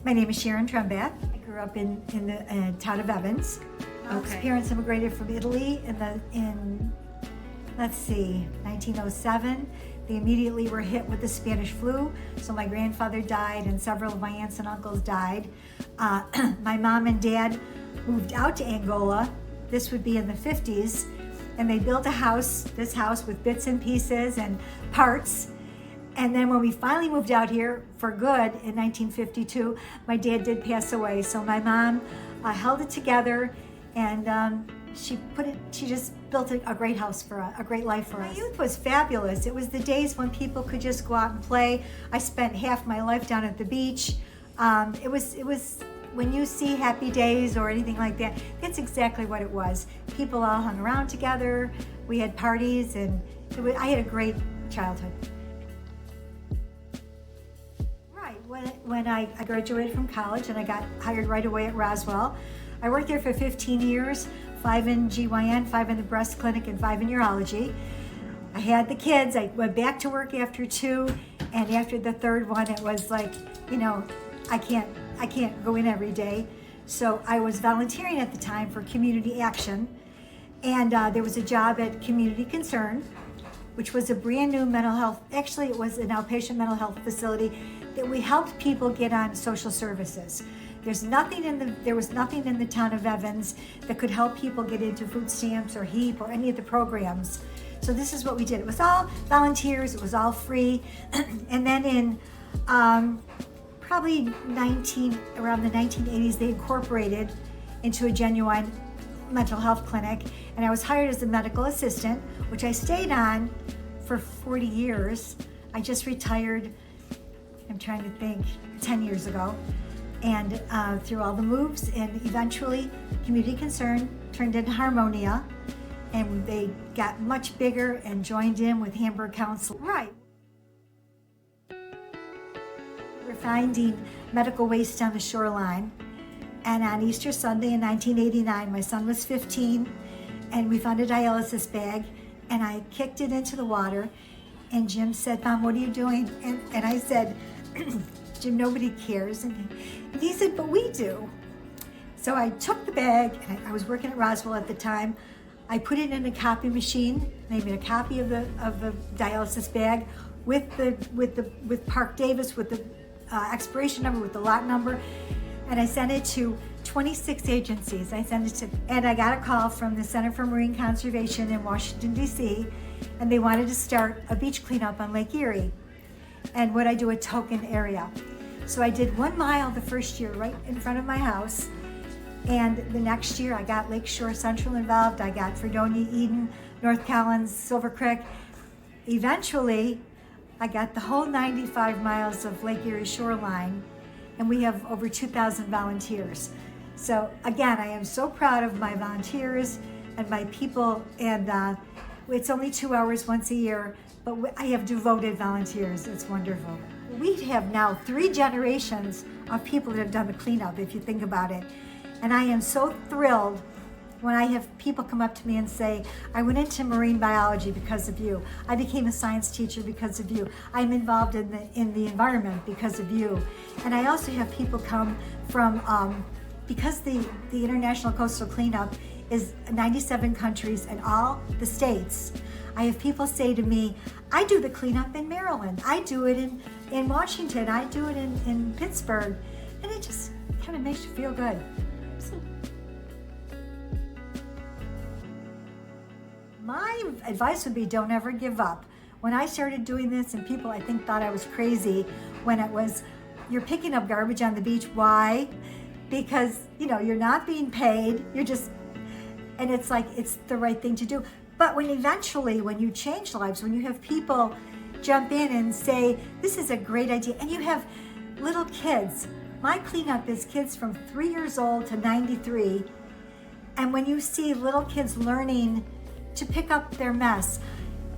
My name is Sharen Trembath. I grew up in the town of Evans. My parents immigrated from Italy in 1907. They immediately were hit with the Spanish flu, so my grandfather died and several of my aunts and uncles died. My mom and dad moved out to Angola. This would be in the 50s, and they built this house with bits and pieces and parts. And then when we finally moved out here for good in 1952, my dad did pass away. So my mom held it together, and she just built a great house for us, a great life for us. My youth was fabulous. It was the days when people could just go out and play. I spent half my life down at the beach. It was when you see Happy Days or anything like that, that's exactly what it was. People all hung around together. We had parties, and I had a great childhood. When I graduated from college and I got hired right away at Roswell. I worked there for 15 years, 5 in GYN, 5 in the breast clinic, and 5 in urology. I had the kids. I went back to work after 2, and after the 3rd one, it was like, I can't go in every day. So I was volunteering at the time for Community Action, and there was a job at Community Concern, which was a brand new mental health, actually it was an outpatient mental health facility that we helped people get on social services. There was nothing in the town of Evans that could help people get into food stamps or HEAP or any of the programs. So this is what we did. It was all volunteers, it was all free. And then in probably around the 1980s, they incorporated into a genuine mental health clinic, and I was hired as a medical assistant, which I stayed on for 40 years. I just retired, I'm trying to think, 10 years ago. And through all the moves, and eventually Community Concern turned into Harmonia, and they got much bigger and joined in with Hamburg Council. Right. We're finding medical waste on the shoreline. And on Easter Sunday in 1989, my son was 15, and we found a dialysis bag, and I kicked it into the water, and Jim said, "Mom, what are you doing?" And I said, "Jim, nobody cares." And he said, "But we do." So I took the bag, and I was working at Roswell at the time. I put it in a copy machine. They made a copy of the dialysis bag with Park Davis, with the expiration number, with the lot number, and I sent it to 26 agencies. And I got a call from the Center for Marine Conservation in Washington, D.C., and they wanted to start a beach cleanup on Lake Erie. And would I do a token area? So I did 1 mile the first year right in front of my house. And the next year I got Lakeshore Central involved. I got Fredonia, Eden, North Collins, Silver Creek. Eventually, I got the whole 95 miles of Lake Erie shoreline, and we have over 2,000 volunteers. So again, I am so proud of my volunteers and my people, and it's only 2 hours once a year, but I have devoted volunteers. It's wonderful. We have now 3 generations of people that have done the cleanup, if you think about it. And I am so thrilled when I have people come up to me and say, "I went into marine biology because of you. I became a science teacher because of you. I'm involved in the environment because of you." And I also have people come from, because the International Coastal Cleanup is 97 countries and all the states, I have people say to me, "I do the cleanup in Maryland. I do it in Washington. I do it in Pittsburgh." And it just kind of makes you feel good. So, my advice would be, don't ever give up. When I started doing this, and people I think thought I was crazy when it was, "You're picking up garbage on the beach." Why? Because, you're not being paid. And it's like, it's the right thing to do. But when you change lives, when you have people jump in and say, "This is a great idea," and you have little kids. My cleanup is kids from 3 years old to 93. And when you see little kids learning to pick up their mess,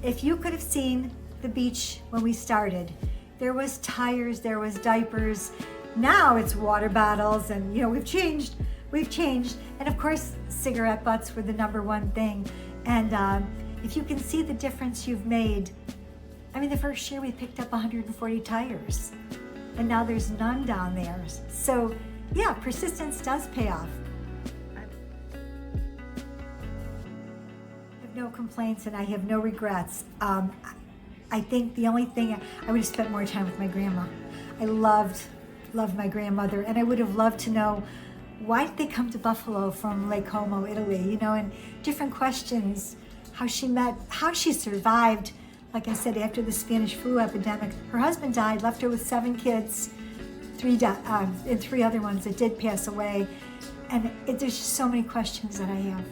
if you could have seen the beach when we started, there was tires, there was diapers. Now it's water bottles, and we've changed. And of course, cigarette butts were the #1 thing. And if you can see the difference you've made, the first year we picked up 140 tires. and now there's none down there. So yeah, persistence does pay off. I have no complaints and I have no regrets. I think the only thing, I would have spent more time with my grandma. I loved my grandmother, and I would have loved to know, why did they come to Buffalo from Lake Como, Italy? You know, and different questions, how she met, how she survived. Like I said, after the Spanish flu epidemic, her husband died, left her with 7 kids, and 3 other ones that did pass away. And there's just so many questions that I have.